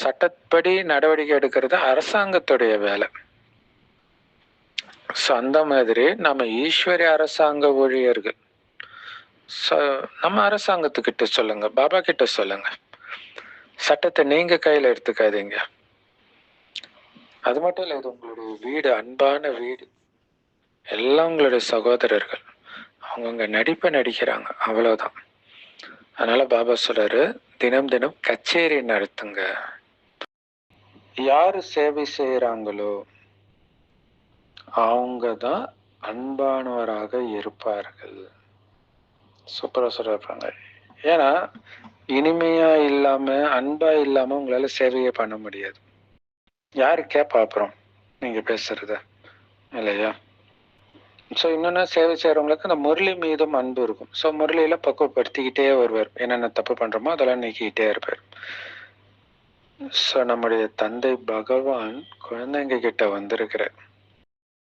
சட்டப்படி நடவடிக்கை எடுக்கிறது அரசாங்கத்துடைய வேலை. அந்த மாதிரி நம்ம ஈஸ்வரிய அரசாங்க ஊழியர்கள். நம்ம அரசாங்கத்துக்கிட்ட சொல்லுங்க, பாபா கிட்ட சொல்லுங்க, சட்டத்தை நீங்க கையில எடுத்துக்காதீங்க. அது மட்டும் இல்ல, இது உங்களுடைய வீடு, அன்பான வீடு. எல்லாம் உங்களுடைய சகோதரர்கள், அவங்கவுங்க நடிப்பை நடிக்கிறாங்க, அவ்வளவுதான். அதனால பாபா சொல்றாரு, தினம் தினம் கச்சேரி நடத்துங்க. யாரு சேவை செய்யறாங்களோ அவங்கதான் அன்பானவராக இருப்பார்கள். சூப்பரா சொல்றாங்க. ஏன்னா இனிமையா இல்லாம, அன்பா இல்லாம உங்களால சேவையை பண்ண முடியாது. யாரு கேப்பா அப்புறம் நீங்க பேசுறத, இல்லையா? இன்னொன்னு, சேவை செய்யறவங்களுக்கு அந்த முரளி மீதும் அன்பு இருக்கும். முரளியில பக்குவப்படுத்திக்கிட்டே வருவார். என்னென்ன தப்பு பண்றோமோ அதெல்லாம் நீக்கிக்கிட்டே இருப்பார். நம்முடைய தந்தை பகவான் குழந்தைங்க கிட்ட வந்திருக்கிறார்.